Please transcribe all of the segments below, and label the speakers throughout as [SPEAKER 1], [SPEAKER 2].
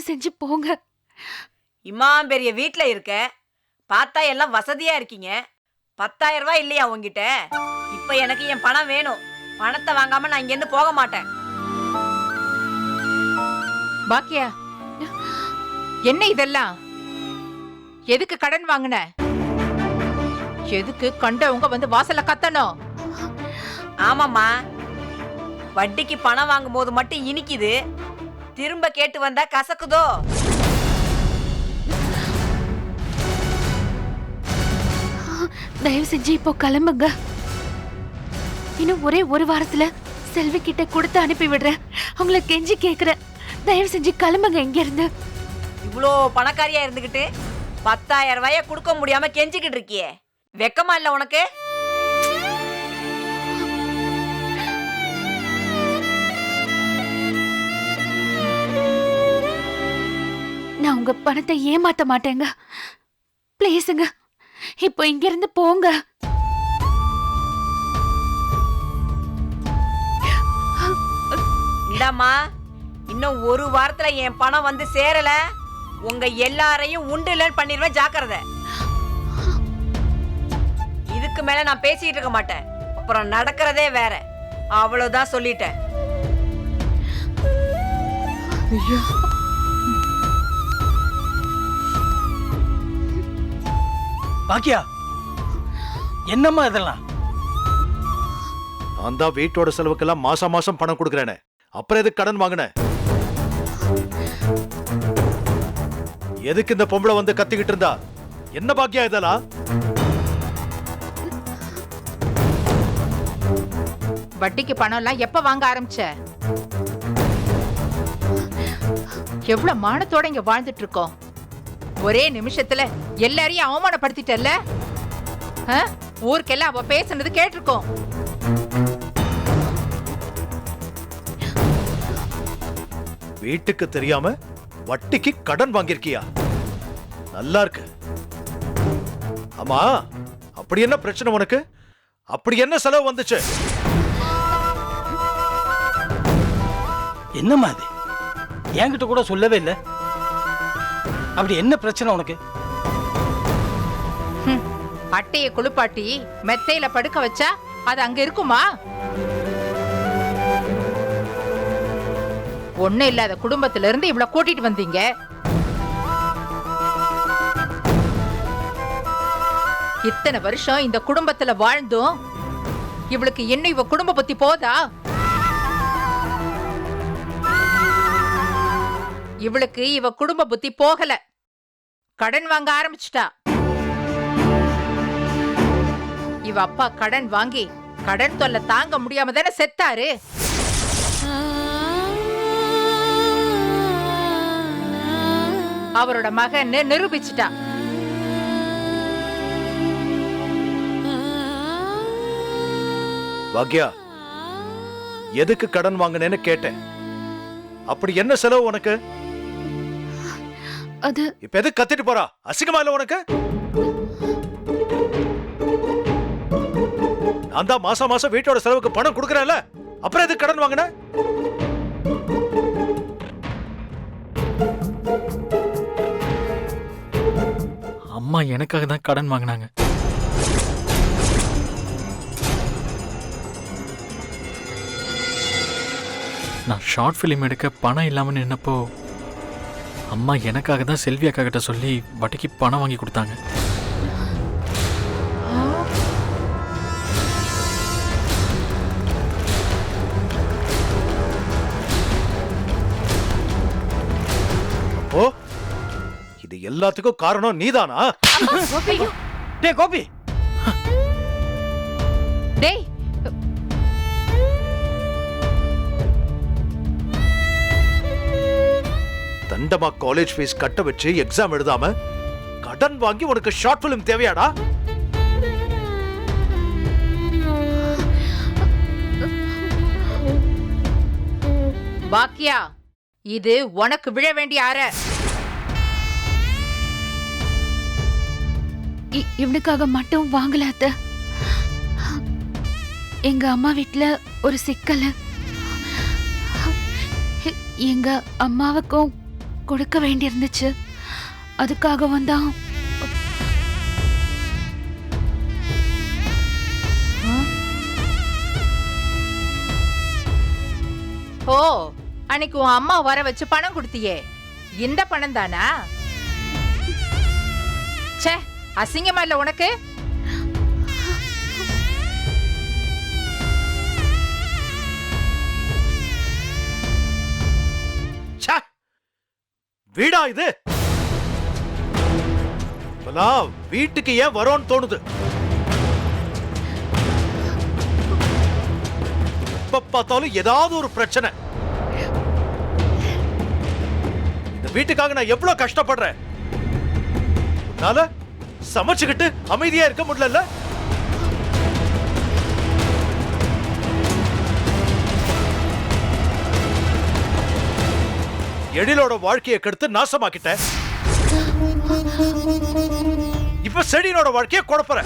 [SPEAKER 1] செஞ்சு போங்க.
[SPEAKER 2] இம்மா பெரிய வீட்ல இருக்க, பார்த்தா எல்லாம் வசதியா இருக்கீங்க. 10,000 ரூபாய் இல்லையா உங்ககிட்ட? இப்ப எனக்கு என் பணம் வேணும். பணத்தை வாங்காம நான் இங்க இருந்து போக மாட்டேன்.
[SPEAKER 3] பாக்கியா, என்ன இதெல்லாம்? எதுக்கு கடன் வாங்குன? எதுக்கு கண்டவங்க வந்து வாசல்ல கத்தணும்?
[SPEAKER 2] ஆமாம்மா, வட்டிக்கு பணம் வாங்கும் போது மட்டும் இனிக்குது, திரும்ப கேட்டு வந்தா கசக்குதோ?
[SPEAKER 1] தயவு செஞ்சு இப்போ கிளம்புங்க. இன்னும் ஒரே ஒரு வாரத்துல செல்வி கிட்ட கொடுத்து அனுப்பி விடுறேன். அவங்கள கெஞ்சி கேக்குறேன். தயவு செஞ்சு கிளம்புங்க இங்க இருந்து.
[SPEAKER 2] இவ்வளோ பணக்காரியா இருந்துகிட்டு 10,000 ரூபாய கொடுக்க முடியாம கெஞ்சிக்கிட்டு இருக்கியே, வெக்கமா இல்ல உனக்கு?
[SPEAKER 1] நான் உங்க பணத்தை ஏமாத்த மாட்டேங்க. ப்ளீஸுங்க, இப்போ இங்க இருந்து போங்க.
[SPEAKER 2] இந்தாம்மா, இன்னும் ஒரு வாரத்துல என் பணம் வந்து சேரல, உங்க எல்லாரையும் உண்டுலன்னு பண்ணிடுவேன், ஜாக்கிரதை. இதுக்கு மேல நான் பேசிட்டு இருக்க மாட்டேன், அப்புறம் நடக்கிறதே வேற. அவ்வளவுதான் சொல்லிட்டேன்.
[SPEAKER 4] பாக்கியா, என்னம்மா இதெல்லாம்?
[SPEAKER 5] நான் தான் வீட்டோட செலவுக்கெல்லாம் மாசம் மாசம் பணம் கொடுக்கறேனே, அப்புறம் எதுக்கு கடன் வாங்கின? எதுக்கு இந்த பொம்பளை வந்து கத்திக்கிட்டு இருந்தா? என்ன பாக்கியா இதெல்லாம்?
[SPEAKER 3] வட்டிக்கு பணம் எல்லாம் எப்ப வாங்க ஆரம்பிச்ச? எவ்வளவு மானத்தோட இங்க வாழ்ந்துட்டு இருக்கோம். ஒரே நிமிஷத்துல எல்லாரையும் அவமானப்படுத்திட்டல்ல. ஊருக்கெல்லாம் அவ பேசுனது கேட்டிருக்கோம்.
[SPEAKER 5] வீட்டுக்கு தெரியாம வட்டிக்கு கடன் வாங்கியிருக்கியா? நல்லா இருக்கு. ஆமா, அப்படி என்ன பிரச்சனை உனக்கு? அப்படி என்ன செலவு வந்துச்சு?
[SPEAKER 4] என்னம்மா அது? என்கிட்ட கூட சொல்லவே இல்லை. அப்படி என்ன பிரச்சனை உனக்கு?
[SPEAKER 3] அட்டைய குளிப்பாட்டி மெத்தையில படுக்க வச்சா அது அங்க இருக்குமா? ஒண்ணு இல்லாத குடும்பத்துல இருந்து இவ்வளவு கூட்டிட்டு வந்தீங்க. இத்தனை வருஷம் இந்த குடும்பத்துல வாழ்ந்தும் இவளுக்கு இன்னும் இவ குடும்ப பத்தி போதா? இவளுக்கு இவ குடும்ப புத்தி போகல, கடன் வாங்க ஆரம்பிச்சுட்டா. இவ அப்பா கடன் வாங்கி கடன் தொல்லை தாங்க முடியாம தானே செத்தாரு. அவரோட மகன் நிரூபிச்சுட்டா.
[SPEAKER 5] பாக்கியா, எதுக்கு கடன் வாங்கினேன்னு கேட்டேன். அப்படி என்ன செலவு உனக்கு?
[SPEAKER 1] அது
[SPEAKER 5] இப்ப எதுக்கு கத்திட்டு போறா? அசிங்கமா இல்ல உனக்கு? நான் தான் மாசம் மாசம் வீட்டோட செலவுக்கு பணம் கொடுக்கறேன்ல, அப்புறம் எதுக்கு கடன் வாங்கின?
[SPEAKER 6] அம்மா எனக்காக தான் கடன் வாங்கினாங்க. நான் ஷார்ட் ஃபிலிம் எடுக்க பணம் இல்லாம நின்னப்போ அம்மா எனக்காக தான் செல்வி அக்கா கிட்ட சொல்லி வட்டிக்கு பணம் வாங்கி கொடுத்தாங்க.
[SPEAKER 5] அப்போ இது எல்லாத்துக்கும் காரணம் நீதானா?
[SPEAKER 4] டேய் கோபி,
[SPEAKER 3] டேய்,
[SPEAKER 5] தண்டமா காலேஜ் ஃபீஸ் கட்ட வச்சு எக்ஸாம் எழுதாம கடன் வாங்கி உனக்கு ஷார்ட் ஃபிலிம் தேவையாடா?
[SPEAKER 3] பாக்கியா, இது உனக்கு விழ வேண்டிய அற.
[SPEAKER 1] இவனுக்காக மட்டும் வாங்கல அத்தை. எங்க அம்மா வீட்ல ஒரு சிக்கல். எங்க அம்மாவுக்கும் கொடுக்க வேண்டியிருந்துச்சு. அதுக்காக வந்தான்.
[SPEAKER 3] ஓ, அன்னைக்கு உன் அம்மா வர வச்சு பணம் கொடுத்தியே, இந்த பணம் தானா? ச்சே, அசிங்கமா இல்ல உனக்கு?
[SPEAKER 5] ச்சே! வீடா இது? இப்பெல்லாம் வீட்டுக்கு ஏன் வரோன்னு தோணுது. எப்ப பார்த்தாலும் ஏதாவது ஒரு பிரச்சனை. இந்த வீட்டுக்காக நான் எவ்வளவு கஷ்டப்படுறேன். உன்னால சமைச்சுக்கிட்டு அமைதியா இருக்க முடியல. எழிலோட வாழ்க்கையை கெடுத்து நாசமாக்கிட்ட. இப்ப செடியினோட வாழ்க்கையை குழப்பற.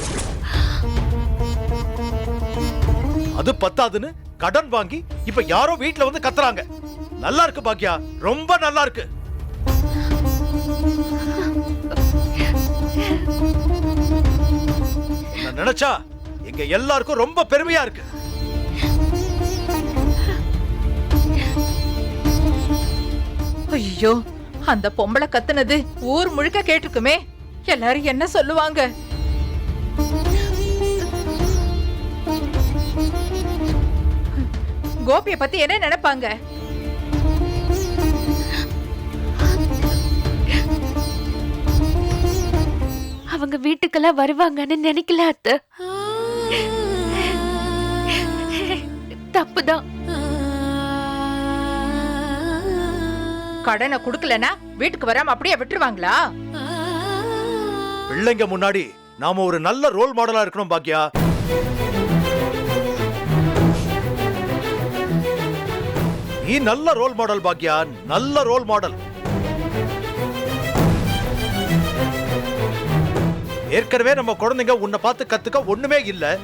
[SPEAKER 5] அது பத்தாதுன்னு கடன் வாங்கி இப்ப யாரோ வீட்டுல வந்து கத்துறாங்க. நல்லா இருக்கு பாக்கியா, ரொம்ப நல்லா இருக்கு. நான் நினைச்சா எங்க எல்லாருக்கும் ரொம்ப பெருமையா இருக்கு.
[SPEAKER 3] ஐயோ, அந்த பொம்பளை கத்துனது ஊர் முழுக்க கேட்டிருக்குமே. எல்லாரும் என்ன சொல்லுவாங்க? கோபியை பத்தி என்ன நினைப்பாங்க?
[SPEAKER 1] அவங்க வீட்டுக்கெல்லாம் வருவாங்கன்னு நினைக்கல அத்தை. தப்புதான்.
[SPEAKER 3] கடனை குடுக்கலனா வீட்டுக்கு வராம அப்படியே விட்டுருவாங்களா?
[SPEAKER 5] பிள்ளைங்க முன்னாடி நாம ஒரு நல்ல ரோல் மாடலா இருக்கணும் பாக்கியா. நீ நல்ல ரோல் மாடல் பாக்கியா, நல்ல ரோல் மாடல். ஏற்கனவே நம்ம குழந்தைங்க உன்னை பார்த்து கத்துக்க ஒண்ணுமே இல்ல.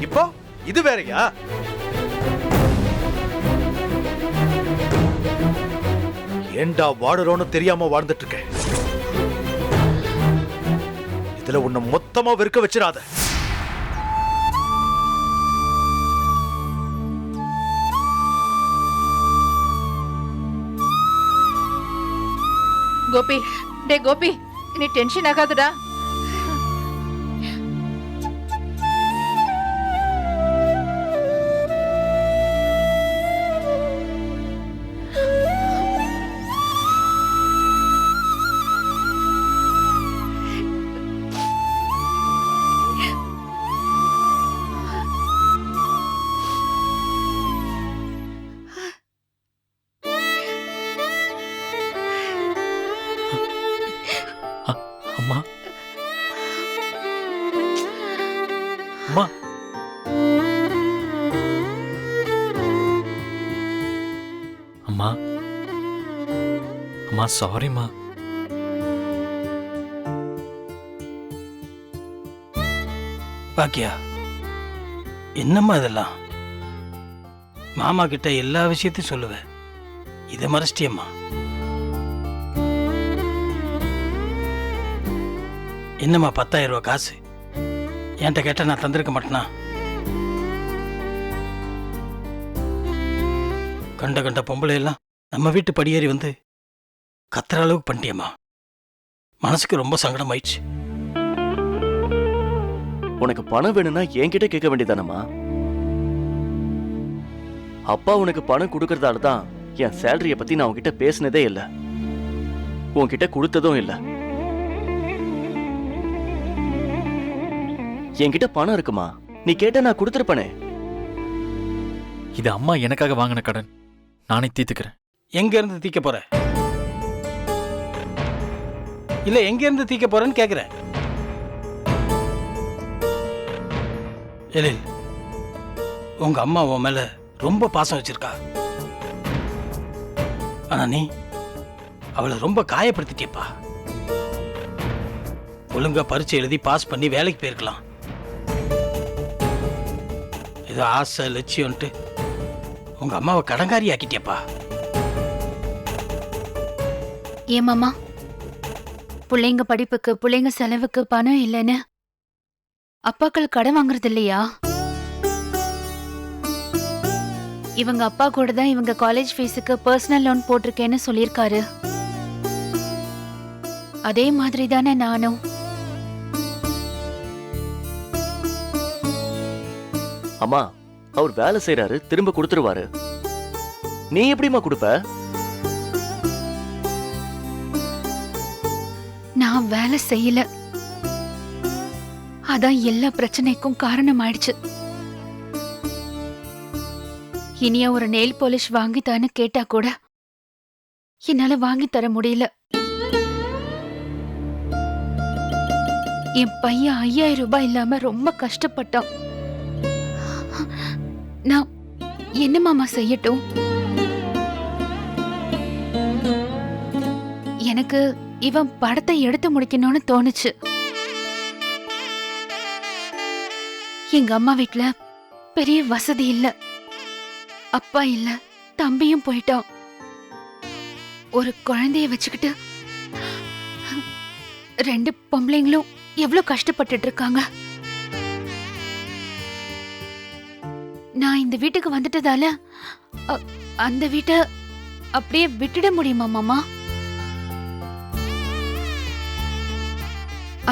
[SPEAKER 5] இப்போ இது வேறயா? ஏண்டா வாடுறோன்னு தெரியாம வாழ்ந்துட்டு இருக்க. இதுல உன்னை மொத்தமா வெறுக்க வச்சிடாத.
[SPEAKER 3] கோபி, டே கோபி, நீ டென்ஷன் ஆகாதடா.
[SPEAKER 6] அம்மா, அம்மா, அம்மா, அம்மா, சாரிம்மா.
[SPEAKER 4] பாக்கியா, என்னம்மா இதெல்லாம்? மாமா கிட்ட எல்லா விஷயத்தையும் சொல்லுவேன், இதை மறைச்சிட்டியம்மா. என்னம்மா 10,000 ரூபாய் காசு என்கிட்ட கேட்ட நான் தந்திருக்க மாட்டேனா? கண்ட கண்ட பொம்பளை எல்லாம் நம்ம வீட்டு படியேறி வந்து கத்துற அளவுக்கு பண்ணிட்டியம்மா. மனசுக்கு ரொம்ப சங்கடம் ஆயிடுச்சு.
[SPEAKER 7] உனக்கு பணம் வேணும்னா என்கிட்ட கேட்க வேண்டியதானம்மா. அப்பா உனக்கு பணம் கொடுக்கறதால தான் என் சேலரிய பத்தி நான் உன்கிட்ட பேசினதே இல்லை, உன்கிட்ட கொடுத்ததும் இல்லை. என்கிட்ட பணம் இருக்குமா, நீ கேட்ட நான் கொடுத்துருப்பனே.
[SPEAKER 6] இது அம்மா எனக்காக வாங்கின கடன், நானே தீர்த்துக்கிறேன்.
[SPEAKER 4] எங்க இருந்து தீக்க போற? இல்ல எங்க இருந்து தீக்க போறேன்னு கேக்குறேன். எழில், உங்க அம்மா உன் மேல ரொம்ப பாசம் வச்சிருக்கா. ஆனா நீ அவளை ரொம்ப காயப்படுத்திட்டியப்பா. ஒழுங்கா பரீட்சை எழுதி பாஸ் பண்ணி வேலைக்கு போயிருக்கலாம். ஏதோ ஆசை லட்சியம்ட்டு உங்க அம்மாவை கடங்காரி ஆக்கிட்டியப்பா.
[SPEAKER 1] ஏன் மாமா, பிள்ளைங்க படிப்புக்கு பிள்ளைங்க செலவுக்கு பணம் இல்லைன்னு அப்பாக்கள் கடன் வாங்குறது இல்லையா? இவங்க அப்பா கூட தான் இவங்க காலேஜ் ஃபீஸுக்கு பர்சனல் லோன் போட்டிருக்கேன்னு சொல்லியிருக்காரு. அதே மாதிரி தானே நானும்.
[SPEAKER 7] அம்மா, அவர் வேலை செய்யறாரு, திரும்ப கொடுத்துருவாரு. நீ எப்படிம்மா கொடுப்ப?
[SPEAKER 1] நான் வேலை செய்யல, அதான் எல்லா பிரச்சனைக்கும் காரணம் ஆயிடுச்சு. இனியா ஒரு நெயில் பாலிஷ் வாங்கித்தான்னு கேட்டா கூட என்னால வாங்கி தர முடியல. என் பையன் 5000 ரூபாய் இல்லாம ரொம்ப கஷ்டப்பட்டான். நான் என்ன மாமா செய்யட்டும்? எனக்கு இவன் படத்தை எடுத்து முடிக்கணும்னு தோணுச்சு. எங்க அம்மா வீட்ல பெரிய வசதி இல்ல, அப்பா இல்ல, தம்பியும் போயிட்டான். ஒரு குழந்தைய வச்சுக்கிட்டு 2 பொம்பளைங்களும் எவ்வளவு கஷ்டப்பட்டுட்டு இருக்காங்க. நான் இந்த வீட்டுக்கு வந்துட்டதால அந்த வீட்டை அப்படியே விட்டுட முடியுமா மாமா?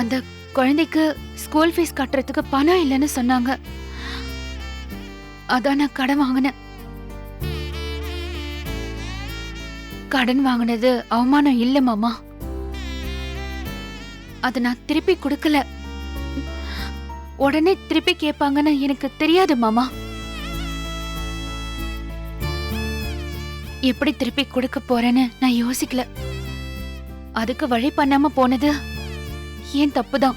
[SPEAKER 1] அந்த குழந்தைக்கு ஸ்கூல் ஃபீஸ் கட்டுறதுக்கு பணம் இல்லைன்னு சொன்னாங்க. அதான் நான் கடன் வாங்கினேன். கடன் வாங்கினது அவமானம் இல்ல மாமா, அத நான் திருப்பி கொடுக்கல. உடனே திருப்பி கேட்பாங்கன்னு எனக்கு தெரியாது மாமா. எப்படி திருப்பி கொடுக்க போறேன்னு நான் யோசிக்கல. அதுக்கு வழி பண்ணாம போனது ஏன் தப்புதான்.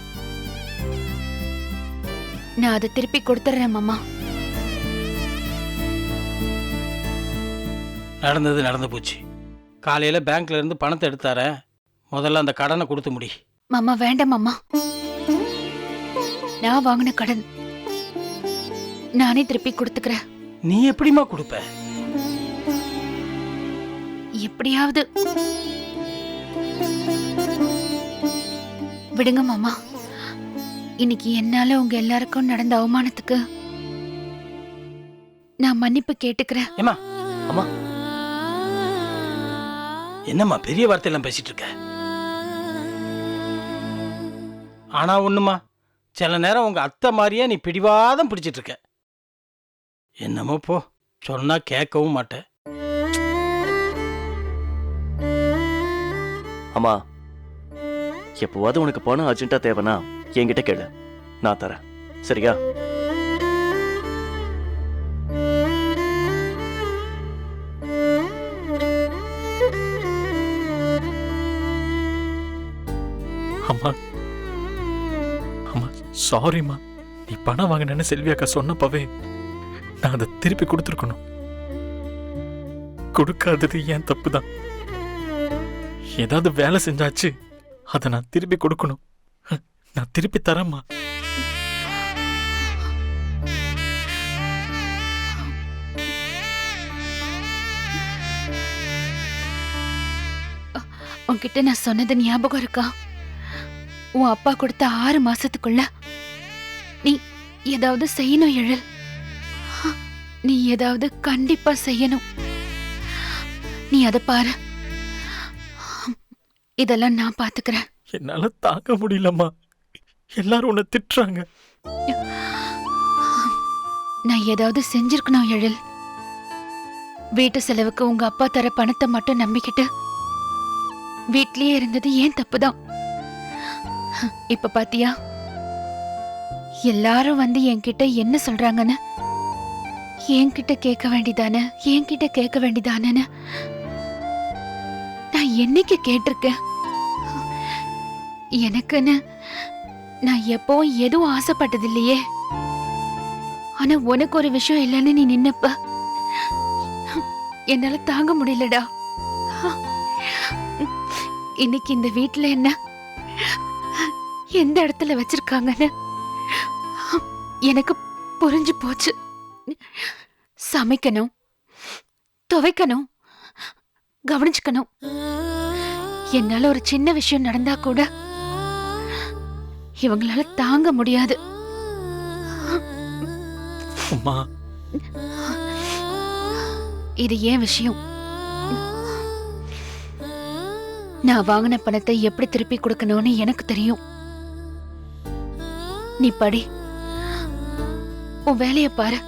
[SPEAKER 1] நான் அதை திருப்பி கொடுத்துறேன் மாமா.
[SPEAKER 4] நடந்தது நடந்து போச்சு. காலையில பேங்க்ல இருந்து பணத்தை எடுத்தார, முதல்ல அந்த கடனை கொடுத்து முடி.
[SPEAKER 1] மாமா வேண்டாம் மாமா, நான் வாங்கின கடன் நானே திருப்பி கொடுத்துக்கிறேன்.
[SPEAKER 4] நீ எப்படிமா கொடுப்ப?
[SPEAKER 1] எப்படியாவது விடுங்க மாமா. இன்னைக்கு என்னால உங்க எல்லாருக்கும் நடந்த அவமானத்துக்கு நான் மன்னிப்பு கேட்டுக்கிறேன்.
[SPEAKER 4] ஏமா
[SPEAKER 7] அம்மா,
[SPEAKER 4] என்னம்மா பெரிய வார்த்தையெல்லாம் பேசிட்டு இருக்க? ஆனா ஒண்ணுமா, சில நேரம் உங்க அத்தை மாதிரியே நீ பிடிவாதம் பிடிச்சிட்டு இருக்க. என்னமோ போ, சொன்னா கேட்கவும் மாட்டேன்.
[SPEAKER 7] அம்மா, எப்போவாது உனக்கு பணம் அர்ஜென்ட்டா தேவைன்னா என்கிட்ட கேளு, நான் தரேன். சரியா?
[SPEAKER 6] அம்மா அம்மா சாரிம்மா. நீ பணம் வாங்கினேன்னு செல்வி அக்கா சொன்னப்பவே நான் அதை திருப்பி கொடுத்துருக்கணும். கொடுக்காதது ஏன் தப்பு தான். ஏதாவது வேலை செஞ்சாச்சு, அதை நான் திருப்பி கொடுக்கணும். நான் திருப்பி தரேம்மா.
[SPEAKER 1] உன்கிட்ட நான் சொன்னது ஞாபகம் இருக்கா? உன் அப்பா கொடுத்த 6 மாசத்துக்குள்ள நீ ஏதாவது செய்யணும் எழில். நீ ஏதாவது கண்டிப்பா செய்யணும். நீ அதை பாரு, இதெல்லாம் நான் பாத்துக்கிறேன்.
[SPEAKER 6] என்னால தாங்க முடியலம்மா. எல்லாரும் உன்னை திட்டுறாங்க.
[SPEAKER 1] நான் ஏதாவது செஞ்சிருக்கணும் எழில். வீட்டு செலவுக்கு உங்க அப்பா தர பணத்தை மட்டும் நம்பிக்கிட்டு வீட்லயே இருந்தது ஏன் தப்புதான். இப்ப பாத்தியா, எல்லாரும் வந்து என்கிட்ட என்ன சொல்றாங்கன்னு. என்கிட்ட கேட்க வேண்டிதானே, என்கிட்ட கேட்க வேண்டிதானேன்னு நான் என்னைக்கு கேட்டிருக்கேன்? எனக்குன்னு நான் எப்பவும் எதுவும் ஆசைப்பட்டது இல்லையே. ஆனா உனக்கு ஒரு விஷயம் இல்லைன்னு நீ நின்னப்ப என்னால தாங்க முடியலடா. இன்னைக்கு இந்த வீட்டுல என்ன எந்த இடத்துல வச்சிருக்காங்கன்னு எனக்கு புரிஞ்சு போச்சு. சமைக்கணும், துவைக்கணும், கவனிச்சுக்கணும், என்னால ஒரு சின்ன விஷயம் நடந்தா கூட இவங்களால தாங்க முடியாது.
[SPEAKER 6] அம்மா
[SPEAKER 1] இது ஏன் விஷயம்? நான் வாங்கின பணத்தை எப்படி திருப்பி கொடுக்கணும்னு எனக்கு தெரியும். நீ படி, உன் வேலைய பாரு,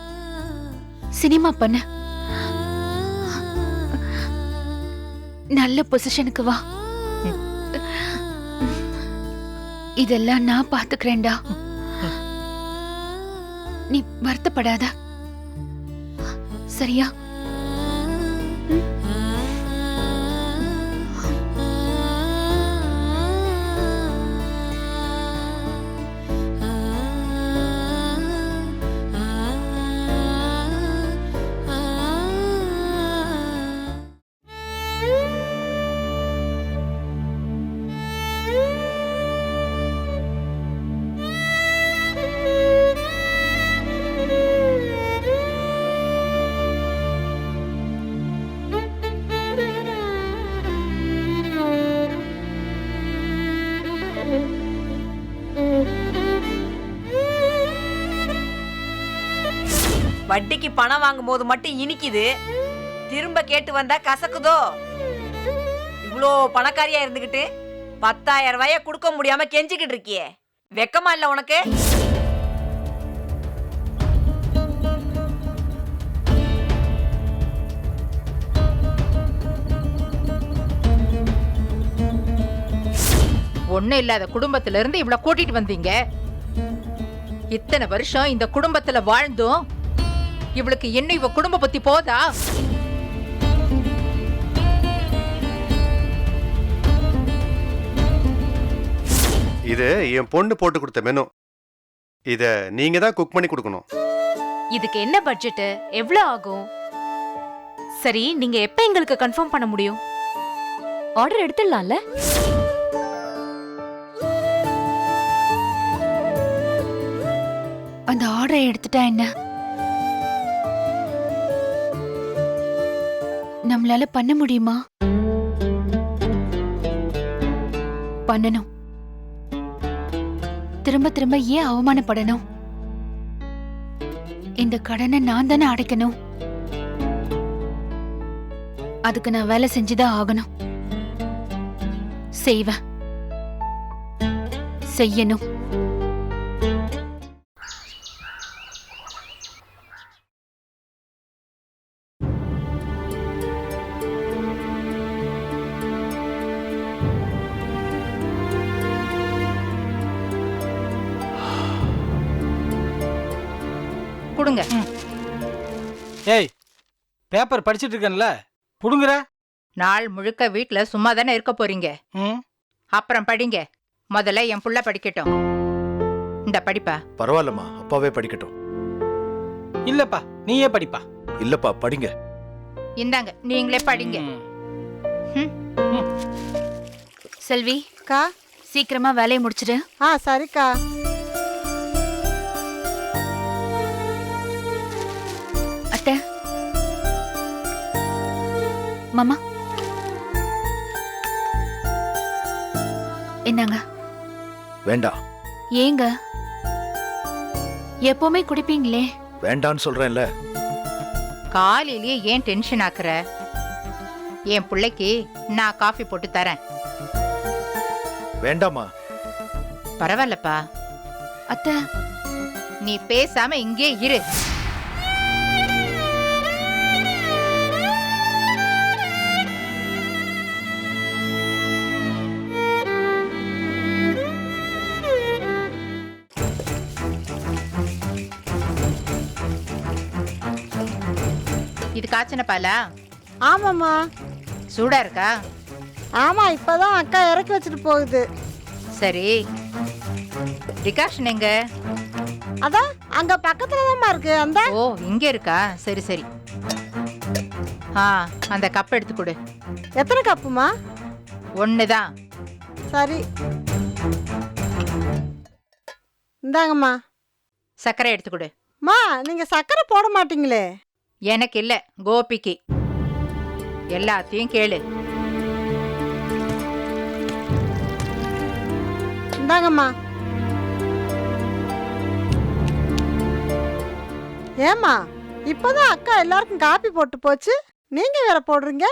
[SPEAKER 1] சினிமா பண்ணு, நல்ல பொசிஷனுக்கு வா. இதெல்லாம் நான் பாத்துக்கிறேன்டா. நீ வருத்தப்படாத, சரியா?
[SPEAKER 2] வட்டிக்கு பணம் வாங்கும் போது மட்டும் இனிக்குது, திரும்ப கேட்டு வந்தா கசக்குதோ? இவ்வளோ பணக்காரியா இருந்துகிட்டு 10,000 ரூபாய கொடுக்க முடியாம கெஞ்சிக்கிட்டு இருக்கியே, வெக்கமா இல்ல உனக்கு?
[SPEAKER 3] ஒண்ணு இல்லாத குடும்பத்துல இருந்து இவ்வளவு கூட்டிட்டு வந்தீங்க. இத்தனை வருஷம் இந்த குடும்பத்துல வாழ்ந்தும் இவளுக்கு என்ன இவ குடும்ப பத்தி போதா?
[SPEAKER 8] இது என் பொண்ணு போட்டு கொடுத்த மெனு. இத நீங்க தான் குக் பண்ணி கொடுக்கணும்.
[SPEAKER 9] இதுக்கு என்ன பட்ஜெட், எவ்வளவு ஆகும்? சரி, நீங்க எப்ப எங்களுக்கு கன்ஃபார்ம் பண்ண முடியும்? ஆர்டர் எடுத்துடலாம்ல?
[SPEAKER 1] அந்த ஆர்டரை எடுத்துட்டா என்ன? நம்மளால பண்ண முடியுமா? பண்ணணும். திரும்ப திரும்ப ஏன் அவமானப்படணும்? இந்த கடனை நான் தானே அடைக்கணும். அதுக்கு நான் வேலை செஞ்சுதான் ஆகணும். செய்வேன், செய்யணும்.
[SPEAKER 3] கொடுங்க.
[SPEAKER 4] ஏய், பேப்பர் படிச்சிட்டு இருக்கேன்ல, புடுங்குற.
[SPEAKER 3] நாள் முழுக்க வீட்ல சும்மா தானே இருக்க போறீங்க.
[SPEAKER 4] ம்,
[SPEAKER 3] அப்புறம் படிங்க. முதல்ல என் புள்ள படிக்கட்டும். இந்த படிப்பா.
[SPEAKER 5] பரவாயில்லம்மா, அப்பாவே படிக்கட்டும்.
[SPEAKER 4] இல்லப்பா, நீயே படிப்பா.
[SPEAKER 5] இல்லப்பா, படிங்க.
[SPEAKER 3] இந்தாங்க, நீங்களே படிங்க.
[SPEAKER 4] ம்.
[SPEAKER 1] செல்வி,
[SPEAKER 10] அக்கா.
[SPEAKER 1] சீக்கிரமா வேலையை முடிச்சிடு.
[SPEAKER 10] சரிக்கா.
[SPEAKER 1] அத்தை, மாமா, என்னங்க?
[SPEAKER 5] வேண்டாம்.
[SPEAKER 1] ஏங்க? எப்பவுமே குடிப்பீங்களே.
[SPEAKER 5] வேண்டான்னு சொல்றேன்ல.
[SPEAKER 3] காலையிலேயே ஏன் டென்ஷன் ஆக்குற? என் பிள்ளைக்கு நான் காஃபி போட்டு தரேன்.
[SPEAKER 5] வேண்டாமா?
[SPEAKER 3] பரவாயில்லப்பா.
[SPEAKER 1] அத்தை,
[SPEAKER 3] நீ பேசாம இங்கே இரு. இது காய்ச்சன பாலா?
[SPEAKER 10] ஆமாம்மா.
[SPEAKER 3] சூடா இருக்கா?
[SPEAKER 10] ஆமா, இப்பதான் அக்கா இறக்கி வச்சுட்டு போகுது.
[SPEAKER 3] சரி, டிகாஷன் எங்க?
[SPEAKER 10] அதான் அங்க பக்கத்துல தான்மா இருக்கு. அந்த
[SPEAKER 3] ஓ, இங்க இருக்கா? சரி சரி. அந்த கப் எடுத்து கொடு.
[SPEAKER 10] எத்தனை கப்புமா?
[SPEAKER 3] ஒண்ணுதான்.
[SPEAKER 10] சரி, இந்தாங்கம்மா.
[SPEAKER 3] சர்க்கரை எடுத்து கொடு.
[SPEAKER 10] மா, நீங்க சக்கரை போட மாட்டீங்களே?
[SPEAKER 3] எனக்கு இல்ல, கோபிக்கு. எல்லாத்தையும் கேளு.
[SPEAKER 10] இந்தாங்கம்மா. ஏம்மா இப்பதான் அக்கா எல்லாருக்கும் காப்பி போட்டு போச்சு, நீங்க வேற போடுறீங்க?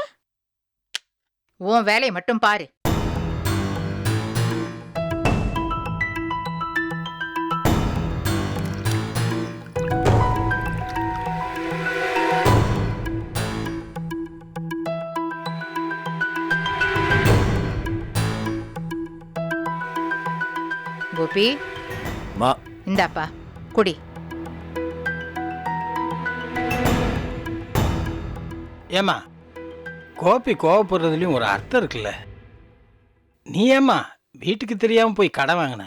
[SPEAKER 3] உன் வேலையை மட்டும் பாரு. கோபி,
[SPEAKER 5] மா
[SPEAKER 3] இந்தாப்பா குடி.
[SPEAKER 4] ஏம்மா கோபி கோவப்படுறதுலயும் ஒரு அர்த்தம் இருக்குல்ல. நீ ஏம்மா வீட்டுக்கு தெரியாம போய் கடன் வாங்கின?